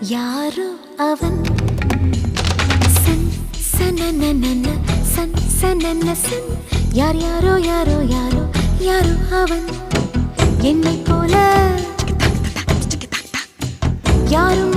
யாரோ அவன் Sun சனனனன Sun சனன Sun யார் யாரோ யாரோ யாரோ யாரோ அவன் என்னை போல யாரும்